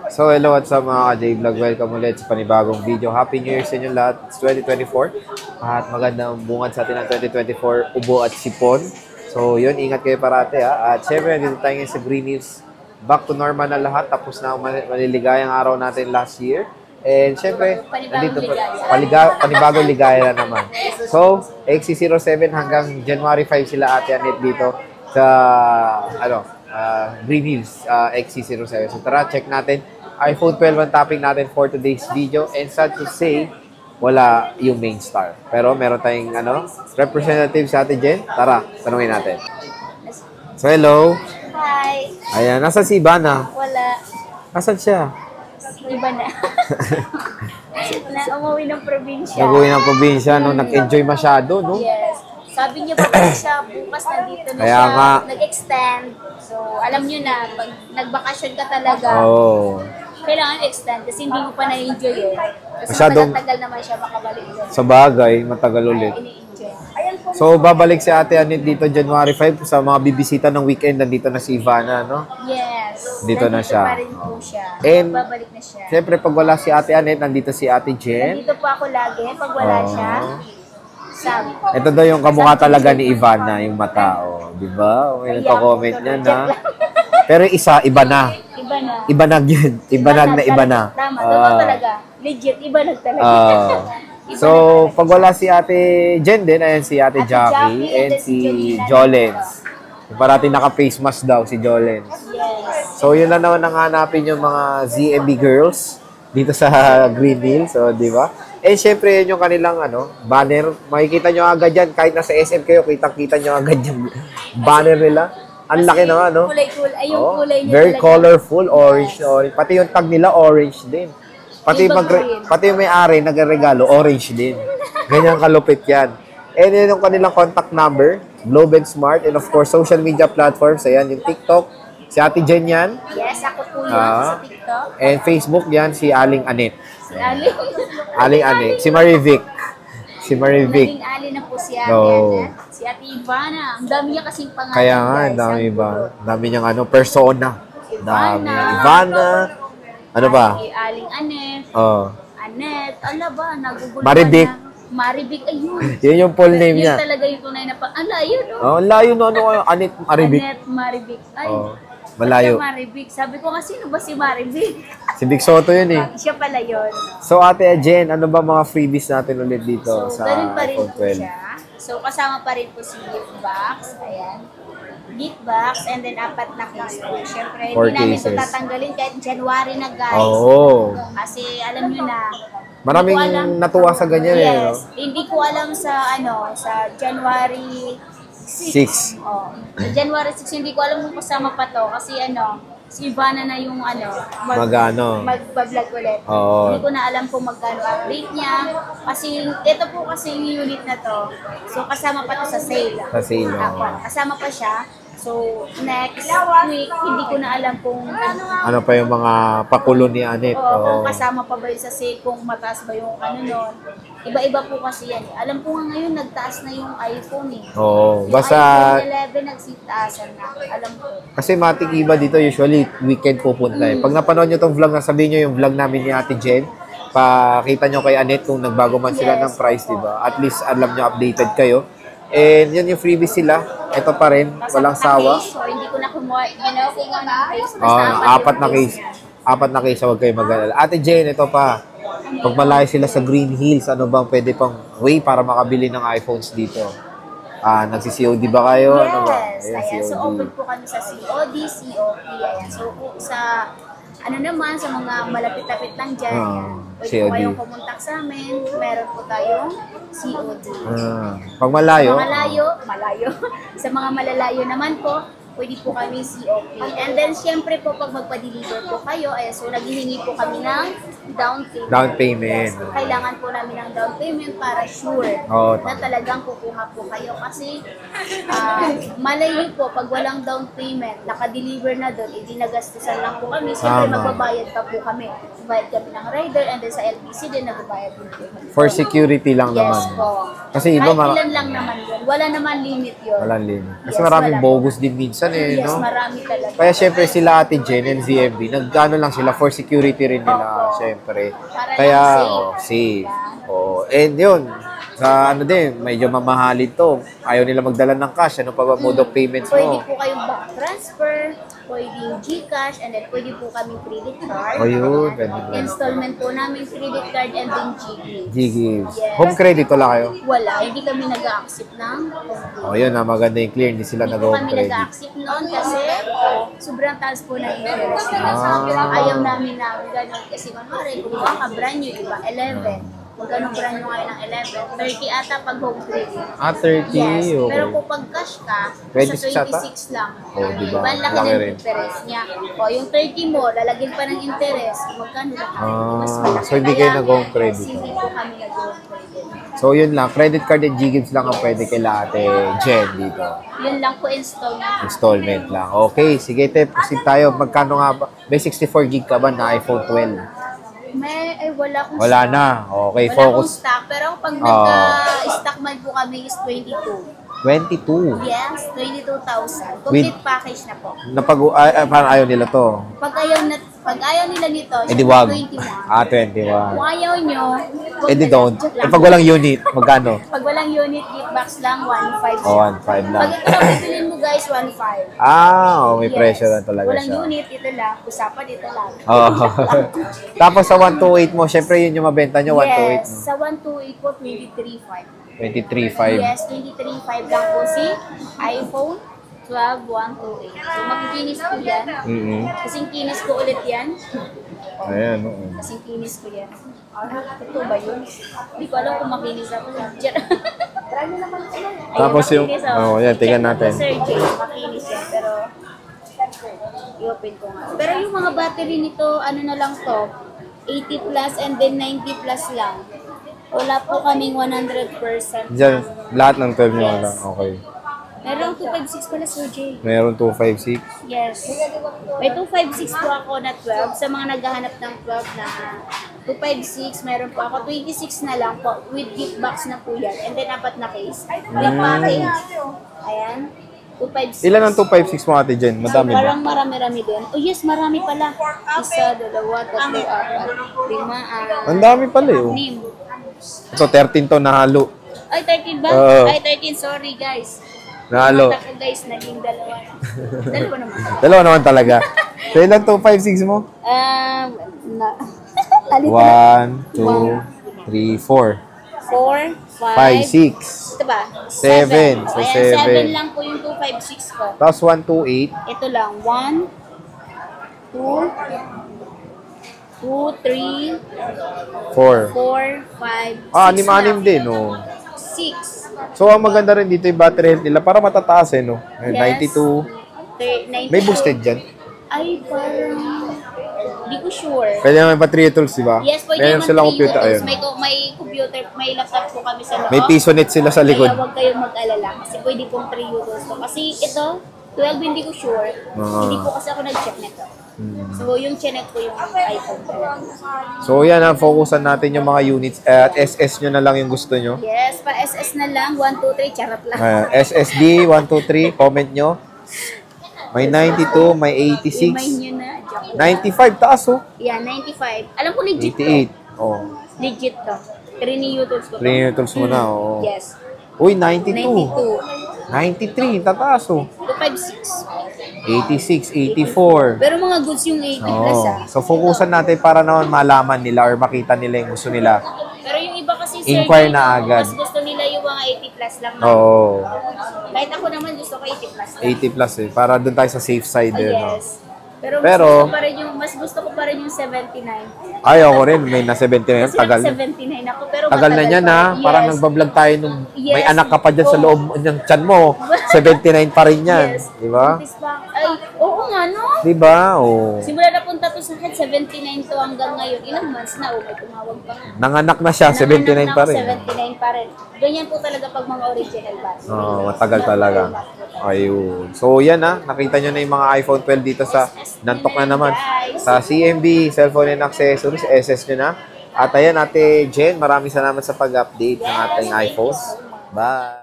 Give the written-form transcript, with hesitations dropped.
So, hello, what's up mga ka-J-Vlog? Welcome ulit sa panibagong video. Happy New Year sa inyo lahat. It's 2024. At magandang bungad sa atin ng 2024, ubo at sipon. So, yun, ingat kayo parate ha. At syempre, dito tayo ngayon sa Green Hills. Back to normal na lahat. Tapos na ang maliligayang araw natin last year. And syempre, panibagong ligaya na naman. So, XC07 hanggang January 5 sila Ate Anet dito sa, Green Hills XC07. So, tara, check natin. iPhone 12 ang topic natin for today's video. And sad to say, wala yung main star. Pero meron tayong representative sa Ate Jen. Tara, tanungin natin. So, hello. Hi. Ayan, nasa si Ivana? Wala. Nasaan siya? Iba na. Umuwi ng probinsya. Nag-uwi ng probinsya, no? Nag-enjoy masyado, no? Yes. Sabi niya pa siya, bukas nandito na Kaya siya. nga. Nag-extend. So, alam niyo na, pag nagbakasyon ka talaga, Oo. kailangan extend kasi hindi mo pa na-enjoy eh. Kasi Masyadong- matagal naman siya makabalik doon. Sa bagay, matagal ulit. Ini-enjoy. Ayan po. So, babalik si Ate Anet dito January 5 sa mga bibisita ng weekend. Nandito na si Ivana, no? Yes. Dito na siya. pa rin po siya. And- Babalik na siya. Siyempre, pag wala si Ate Anet, nandito si Ate Jen. Nandito po ako lagi. Pag wala Oo. siya, sabi. Ito daw yung kamukha talaga ni Ivana, yung mata. Oh, di ba? May nagko-comment niya na. Pero yung isa, iba na. Iba na. Ibanag yun. Ibanag na iba na. Tama, totoo talaga. Legit, iba na talaga. Iba So, na talaga. pag wala si Ate Jen din, ayan si Ate Ate Jackie Jackie and and si si Jolens. Yung parating naka-face mask daw si Jolens. Yes. So, yun lang naman ang hanapin yung mga ZMB girls dito sa Green Hills. So, di ba? Eh, syempre, yun yung kanilang banner. Makikita nyo agad yan. Kahit nasa SM kayo, kitang-kita nyo agad yung banner nila. Ang laki naman, no? Kulay-kulay. Ay, yung Oh, kulay niya very talaga. colorful, orange, orange. Pati yung tag nila, orange din. Pati, Iba green. pati yung may-ari, nagregalo, orange din. Ganyan kalupit yan. And yun yung kanilang contact number, Globe and Smart, and of course, social media platforms. Ayan, yung TikTok, si Ate Jen yan. Yes, ako po yun Ah. sa TikTok. And Facebook yan, si Aling Anet. Si Ali. Aling Anet. Si Marivic. Si Marivic. Naging Ali na po si Ate No. Anet. Si Ate Ivana. Ang dami niya kasing pangalan. Kaya nga, guys. ang dami Ang ba? gulo. Dami niyang persona. Dami. Ivana. Ivana. Ano ba? Si Aling Anet. Oh. Anet. Ano ba? Nagugulo Marivic. na. Marivic. Ayun. Yun yung full name Yun niya. talaga yung tunay na pa. Ang layo, no? Oh, layo no, Anet Marivic. Anet Marivic. Ay, Oh, malayo. ba't siya Marivic. Sabi ko nga, sino ba si Marivic? Si Big Soto yun eh. Siya pala yun. So, Ate Jen, ano ba mga freebies natin ulit dito So, sa ganun pa rin iPhone po 12? siya. So, kasama pa rin po si gift box. Ayan. Gift box and then 4 na case po. Siyempre, 4 hindi namin ito cases. tatanggalin kahit January na, guys. Oo. Kasi alam nyo na, Maraming hindi ko alam- natuwa sa ganyan eh, no? Yes. Hindi ko alam sa sa January 6. 6. Oh. Sa January 6, hindi ko alam kung kasama pa to. Kasi si Ivana na yung mag-vlog ulit. Oo. Hindi ko na alam kung magkano update niya. Kasi ito po kasi yung unit na to. So kasama pa to sa sale. Sa sale, oo. Ako, kasama pa siya. So next week, hindi ko na alam kung Ano pa yung mga pakulo ni Anet? kung Oo. kasama pa ba yun sa sale, kung mataas ba yung nun. Iba-iba po kasi yan. Alam ko nga ngayon, nagtaas na yung iPhone eh. Oo. Yung Basta, iPhone 11 nagsitaasan na. Alam ko. kasi matik iba dito, usually weekend pupunta eh. Pag napanood nyo tong vlog, nasabihin nyo yung vlog namin ni Ate Jen, pakita nyo kay Anet kung nagbago man sila ng price, di ba? At least alam nyo, updated kayo. And yun yung freebies sila. Ito pa rin, walang sawa. So, hindi ko na kumuha. Kung ano case. Basta Apat na case. Apat na case, huwag kayo mag-alala. Ate Jen, ito pa. Pag malayo sila sa Green Hills, ano bang pwede pang way para makabili ng iPhones dito? Nagsi-COD ba kayo? Ano ba? Yes. Ayan. So, open po kami sa COD, COP. Ayan. So, sa naman, sa mga malapit-lapit lang dyan, pwede po COD. kayong kumontak sa amin. Meron po tayong COD. Pag malayo, Sa mga malayo. Sa mga malalayo naman po, pwede po kami COP. And then, syempre po, pag magpa-deliver po kayo, so naghihingi po kami ng down payment. Down payment. Yes. Kailangan po namin ng down payment para sure Oo, na talagang kukuha po kayo. Kasi, malay niyo po, pag walang down payment, naka-deliver na doon, nagastusan lang po kami. Siyempre, Tama. magbabayad pa po kami. Bayad kami ng rider, and then sa LBC din, nagbabayad din po kami. for security lang Yes naman. po. Kasi iba, Kahit ilan lang naman yun. Wala naman limit yun. walang limit. Kasi Yes, maraming wala. bogus din minsan minsan eh, Yes, no? marami talaga. Kaya syempre sila Ate Jen and ZMB, nagkano lang sila for security rin nila, syempre. Para Kaya, lang safe. safe. Oh, and yun, sa ano din, medyo mamahalin to. Ayaw nila magdala ng cash. Ano pa ba mode of payments Pwede mo? po kayong bank transfer, pwedeng GCash, and then pwede po kaming credit card. Oh, yun. Ayan. Pwede po. Installment po namin credit card and then GG. Gigives. Yes. Home credit, wala kayo? Wala, hindi kami nag-accept ng Oh, yun na, maganda yung clear. Hindi sila Hindi po nag-home kami credit. nag-accept noon kasi sobrang taas po ng interest. Ayaw namin gano'n. Kasi kunwari, kung baka brand new, iba 11. Kung ganun brand new ngayon ng 11, 30 ata pag home credit. Ah, 30. Yes. Okay. Pero kung pag cash ka, 26 sa ata? 26 lang. Oh, di ba? Laki Laki ng rin. interest niya. O, yung 30 mo, lalagyan pa ng interest. Magkano lang? Mas Ah, malaki. so hindi kayo Kaya, nag-home credit. yes, hindi po kami nag-home credit. So, yun lang. Credit card and Gigives lang ang pwede kay Ate Jen dito. Yun lang po installment. Installment lang. Okay, sige te, proceed tayo. Magkano nga ba? May 64 gig ka ba na iPhone 12? Wala akong Wala na. Okay, Wala akong focus. stock, pero pag Ah. nagka-stock man po kami is 22. 22. Yes, 22,000. Complete package na po. Parang ayaw nila to. Pag ayaw nila nito, Eh di syempre wag. 21. Ah, 21. Kung ayaw nyo, wag Eh di na lang. don't. Joke Eh lang. pag walang unit, magkano? Pag walang unit, gift box lang, 1.5 Oh, 1.5 lang. Pag ito lang bibilin mo guys, 1.5. Ah, may Yes. presyo na talaga Walang siya. unit, ito lang. Usapan, ito lang. Oh. Tapos sa 128 mo, syempre yun yung mabenta nyo, 128 Yes, mo. sa 128 po, 23.5. 23.5. Yes, 23.5 lang po si iPhone 12 128. So, makikinis ko yan. Kasing kinis ko ulit yan. Ayan, oo. Kasing kinis ko yan. Ito ba yun? Hindi ko alam kung makinis ako. Diyan. Tapos yung- yan, tingnan natin. Sir Jay, makinis yan. Pero, i-open ko nga. Pero yung mga battery nito, ano na lang to, 80 plus and then 90 plus lang. Wala po kaming 100%. Diyan, lahat ng 12 nyo Yes. wala. Okay. Meron 256 pala, Sir Jay. Meron 256. Yes. May 256 po ako na 12. Sa mga naghahanap ng 12 na 256, meron po ako. 26 na lang po. With gift box na po yan. And then, apat na case. With package. Ayan. 256. Ilan ang 256 mo, Ate Jen? Madami ba? Parang marami-rami din. Oh yes, marami pala. Isa, dalawa, tatlo, apat, lima, Ang dami pala eh. Oh. anim. So, 13 to nahalo. Ay, 13 ba? Oo. Ay, 13. Sorry, guys. Nahalo. Mata ko, guys, naging dalawa. Dalawa naman. Dalawa naman talaga. So, ilan 256 mo? Alita 1, 2, 3, 4, 4, 5, 5, 6. ito ba? Seven. So, Ayan, seven. 7 lang po yung 256 ko. Tapos 1, 2, 8. Ito lang. 1, 2, 2, 3, 4. 4, 5, 6 Ah, anim-anim din, oh. 6. So, ang maganda rin dito yung battery health nila para matataas eh, no? Yes. 92. 92. May boosted dyan. Ay, parang... Hindi ko sure. Pwede naman battery tools, di ba? Yes, pwede Meron naman silang 3 computer, tools. ayun. May computer, may laptop po kami sa loob. May pisonet sila sa likod. Kaya huwag kayong mag-alala. Kasi pwede pong 3 tools to. Kasi ito, 12 hindi ko sure. Hindi po kasi ako nag-check nito. So, yung chinek ko yung iPhone talaga. So, yan ang focusan natin yung mga units. At SS nyo na lang yung gusto nyo. Yes, pa SS na lang. 1, 2, 3, charot lang. SSD, 1, 2, 3, comment nyo. May 92, may Remind 86. nyo na. Joke lang. 95, taas oh. Yeah, 95. Alam ko legit to. 88. Oh. Legit to. Renew tools ko to. Renew tools mo na, oo. Yes. Uy, 92. 92. 93, tataas oh. 256. 86, 84. Pero mga goods yung 80 plus Oh. ah. So, focusan natin para naman malaman nila or makita nila yung gusto nila. Pero yung iba kasi sir, Inquire dito, na agad. mas gusto nila yung mga 80 plus lang. Oo. Kahit ako naman gusto ko 80 plus lang. 80 plus eh. Para doon tayo sa safe side eh. No? Yes. Pero, Pero- mas gusto ko pa rin yung 79. Ayaw ko rin. May na 79. Kasi Tagal. 79 ako. Pero Tagal na matagal niya pa na. rin. Parang Yes. nagbablog tayo nung may Yes. anak ka pa dyan sa Oo. loob ng tiyan mo. 79 pa rin yan. Yes. Di ba? Buntis pa. Ay, oo nga no. Di ba? Oh. Simula na punta to sa akin, 79 to hanggang ngayon. Ilang months na, may tumawag pa nga. Nanganak na siya. 79 Nanganak pa na ako, rin. 79 pa rin. Ganyan po talaga pag mga original battery. Oh, matagal talaga. Ayun. So, yan ah. Nakita nyo na yung mga iPhone 12 dito sa Nantok na naman. Sa CMB, Cellphone and Accessories, SS nyo na. At ayan, Ate Jen, maraming salamat sa pag-update ng ating iPhone. Bye!